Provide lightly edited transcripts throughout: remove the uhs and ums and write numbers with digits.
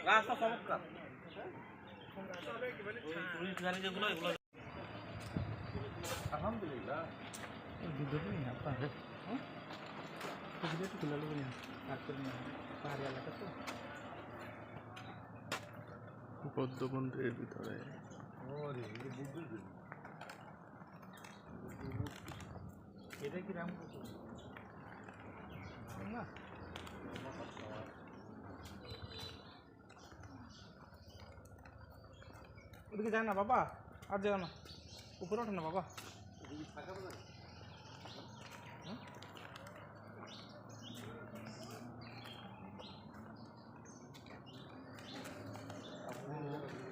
রাস্তা চমৎকার। আলহামদুলিল্লাহ বৌদ্ধ মন্দিরের ভিতরে এটা কি রাম ওদিকে যায় না বাবা, আর যাও না, উপরে ওঠে না বাবা।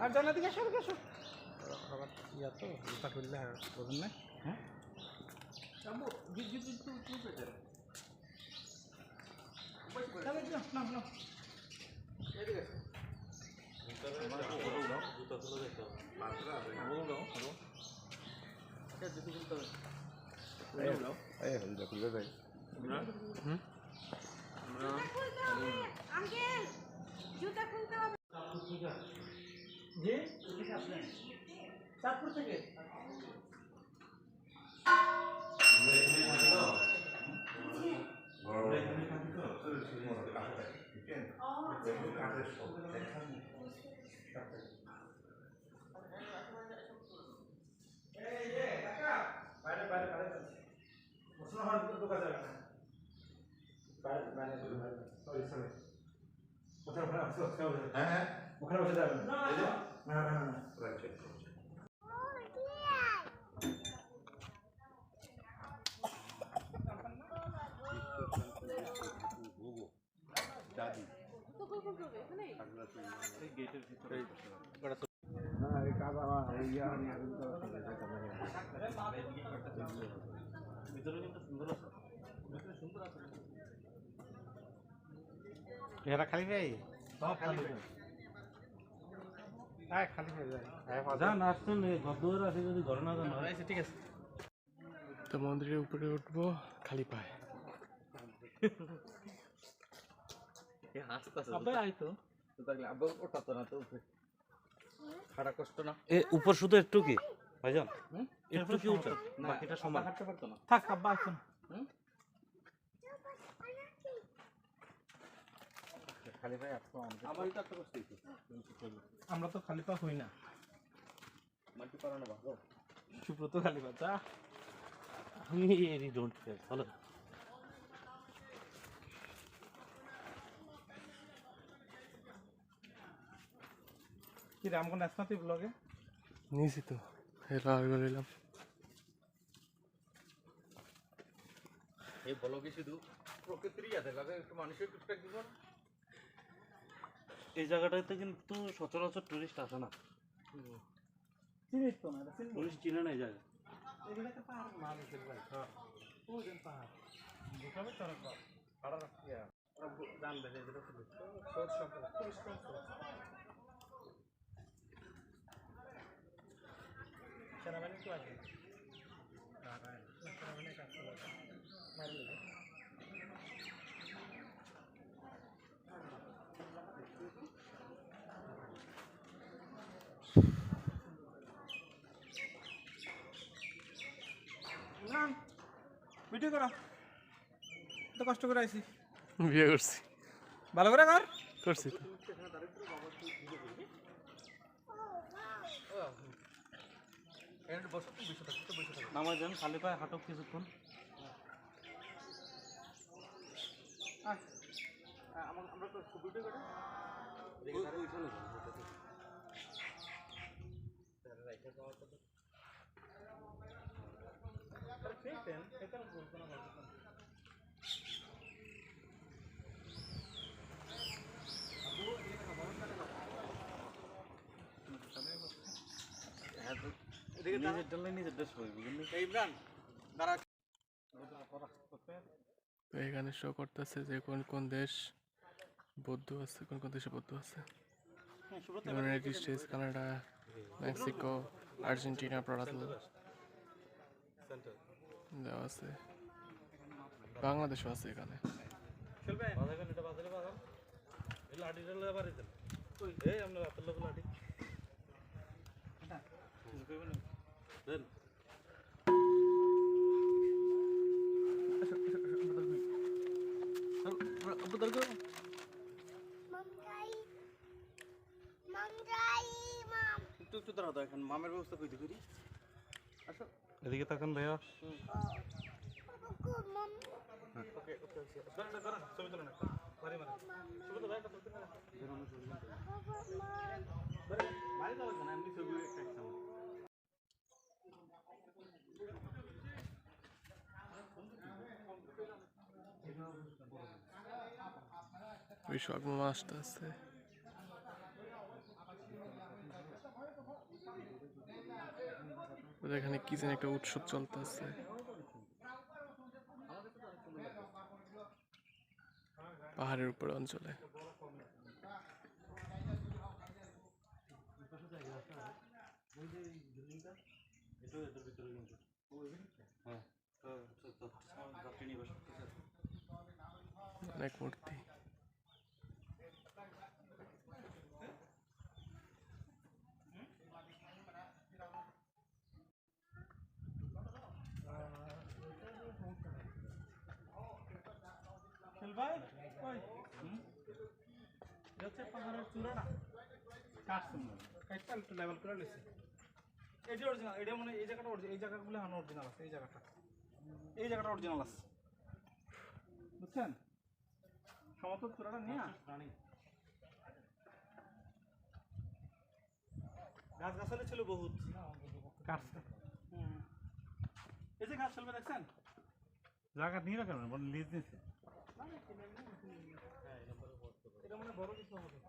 আর জানা দিকে আসো, এসো। ইয়া তো জুতা খুললে আর বোঝেন না। হ্যাঁ চাঁদপুর থেকে এরা খালি ভাই সব খালি ভাই খালি ভাই যান আসছেন ঘর আছে, যদি ঘরে না যান আচ্ছা ঠিক আছে। তো মন্দিরের উপরে উঠবো খালি পায়। উপর শুধু একটু কি ভাইজান, একটু কি উঠে বাকিটা সমান হাঁটতে পারতো না। থাক আব্বা আসুন। খালি ভাই আমরা তো খালি পা হই না, সুব্রত খালি পা যা আমি ডোন্ট কেয়ার। চলো কি রামগঞ্জ আসনাতি ব্লগে নিয়েছি তো এলা আর গেলাম। এই ব্লগে শুধু প্রকৃতিরই আছে, লাগে একটু মানুষের টুকটাক জীবন। এই জায়গাটাতে কিন্তু সচরাচর টুরিস্ট আসে না, টুরিস্ট চিনে না এই জায়গা। সেনাবাহিনী তো আছে, ভিডিও করো তো, কষ্ট করে আইছি, বিয়ে করছি, ভালো করে কর করছি তো। নামাজ দেন, খালি পায়ে হাঁটো কিছুক্ষণ। আমরা তো ভিডিও করে নিজের জন্য নিজের দেশ হয়ে ইমরান দাঁড়া। এখানে শো করতেছে যে কোন কোন দেশ বৌদ্ধ আছে, কোন কোন দেশে বৌদ্ধ আছে। United states, Canada, Mexico, Argentina, Brazil দেওয়া আছে। বাংলাদেশও আছে এখানে। একটু দাঁড়াও তো, এখন মামের ব্যবস্থা কইতে করি। আসো এদিকে তাকান ভাইয়া। ওকে ওকে ধরেন ছবি তোলেন একটা বাড়ি মারেন ছবি তো ভাই একটা তুলতে না বাড়ি তো লাগবে না, এমনি ছবি একটা একটা ওই শখ মামা আসতে আছে। ওদের এখানে কি যেন একটা উৎসব চলতেছে। পাহাড়ের উপর অঞ্চলে অনেক মূর্তি। ভাই কই যাচ্ছে পাহাড়ের চূড়া না কাটছুন কাটটা একটু লেভেল করে নিছি। এটি অরিজিনাল, এটা মানে এই জায়গাটা অরিজিনাল, এই জায়গাগুলো হানো অরিজিনাল আছে, এই জায়গাটা অরিজিনাল আছে, বুঝছেন? সমতল চূড়াটা নিয়ে গাছ গাছালি ছিল বহুত কাটছে। এই যে গাছ চলবে দেখছেন, জায়গা নিয়ে রাখেন লিজ নিচ্ছে। এটা মানে বড় কিছু হবে।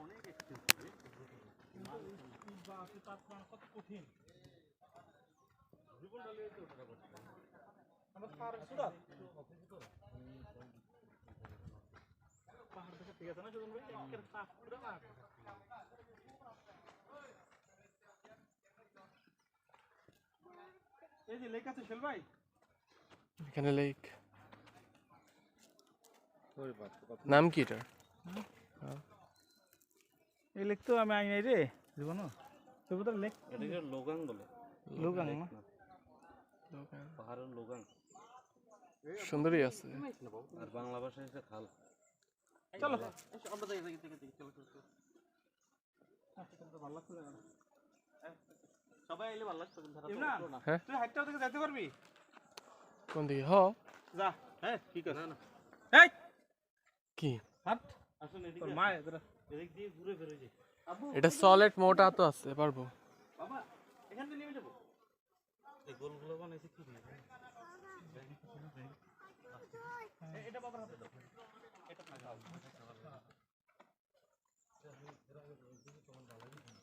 অনেক কত কঠিন আমার পাহাড়ের চূড়া পাহাড় দেখা ঠিক আছে না সুজন ভাই, একের চাপ পুরো না। এই যে লেক আছে শেল ভাই, এখানে লেক। নাম কি এটা? এই লেক তো আমি আই নাই রে জীবন তো লেক। এটাকে লোগাং বলে। লোগাং না পাহাড়ের লোগাং। সুন্দরই আছে। আর বাংলা ভাষায় হচ্ছে খাল। চলো আমরা যাই যাই যাই চলো চলো ভালো লাগছে না সবাই এলে ভালো লাগছে না। হ্যাঁ তুই হাইটটাও থেকে যেতে পারবি? কোন দিকে? হ যা। হ্যাঁ ঠিক আছে। না না এই কি হাট আসুন তোর এদিকে। মা এদরা এদিক দিয়ে ঘুরে বেরোয় যায়। আব্বু এটা সলিড মোটা তো আছে, পারবো। বাবা এখান থেকে নেমে যাবো। এই গোলগুলো বানাইছে কি দিয়ে? এটা বাবার হাতে দাও, এটা থাকাও।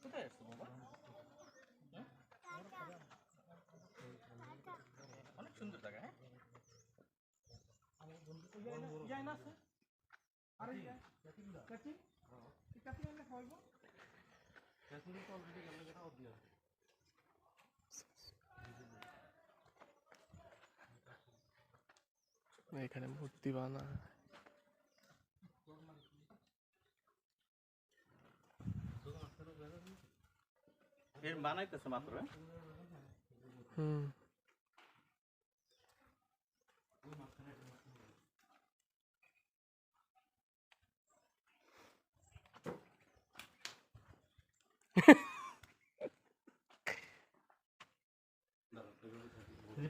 কোথায় আসছো বাবা? অনেক সুন্দর জায়গা। হ্যাঁ যাই না আছে আরে কাটি কাটি এনে খাইবো। এখানে মূর্তি বানা। এর বানাইতেছে মাত্র। হুম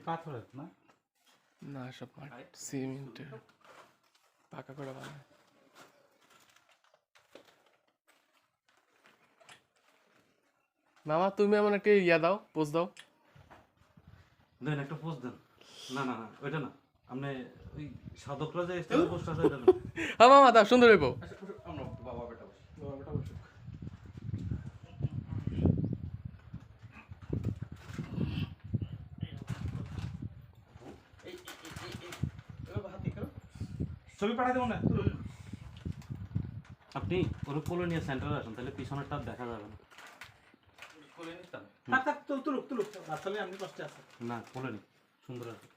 পাথরের না? না, সব সিমেন্টের পাকা করে বানায়। মামা তুমি এমন একটা ইয়া দাও, পোজ দাও। দেন একটা পোস্ট দেন। না না না ওইটা না, আপনি ওই সাধকরা যে পোস্ট আছে এটা না। হ্যাঁ মামা দাও, সুন্দর হইব। আমরা বাবা বেটা বসে বাবা বেটা বসে এই এভাবে হাত দিয়ে করো। ছবি পাঠাই দেবো না তুলুন। আপনি ওর কোলে নিয়ে সেন্টারে আসুন, তাহলে পিছনেরটা দেখা যাবে না। থাক থাক তুলুক তুলুক আসলে আপনি কষ্টে আছে। না, কোলে নি, সুন্দর আছে।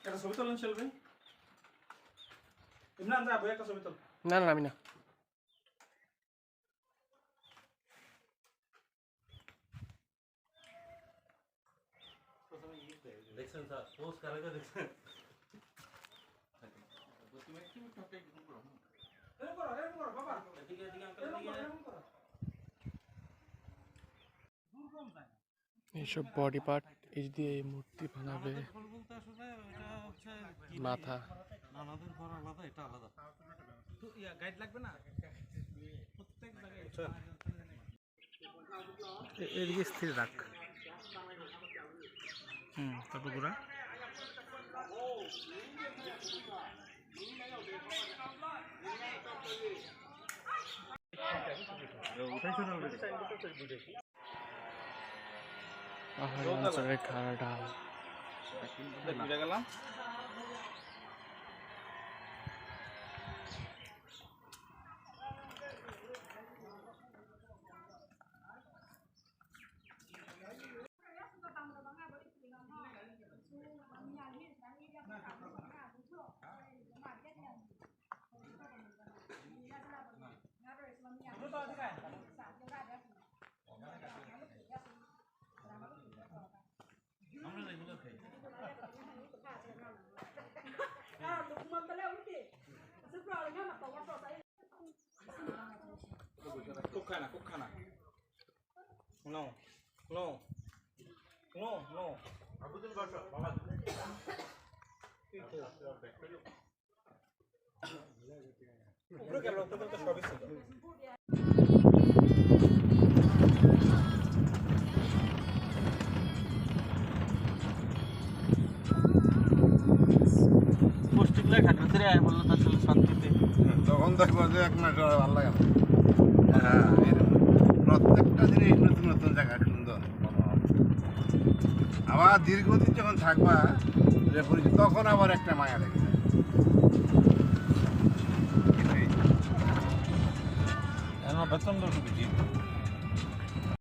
একটা ছবি তোলেন সেলফি। ইমরান যা বই একটা ছবি তোল। না না আমি না। দেখছেন স্যার, পোজ কারাকে দেখছেন? এরকম করো বাবা। এদিকে এদিকে আঙ্কেল, এরকম করো, এদিকে। এরকম করো। দূর কম যায় না। এইসব বডি পার্ট এই দিয়ে এই মূর্তি বানাবে। ঘর বলতে আসলে এটা হচ্ছে মাথা আমাদের ঘর আলাদা, এটা আলাদা। তো গাইড লাগবে না প্রত্যেক জায়গায়। এদিকে স্থির রাখ। তারপর ঘোরা। পাহাড়ি অঞ্চলের খাড়া ঢাল। বুঝে গেলাম। আমরা রেগুলার খাই। Kukhana, kukhana. No, no, no, no. উপরে গেল, উপরে তো সবই ছিল। পোস্টিংলা খাগড়াছড়ি আয় বললো তার আসলে শান্তিতে। তখন দেখবো যে এক মাস ভালো লাগে না। হ্যাঁ, এরকম। প্রত্যেকটা জিনিস নতুন নতুন জায়গা সুন্দর মনোরম। আবার দীর্ঘদিন যখন থাকবা তখন আবার একটা মায়া লেগে যায়। বেতন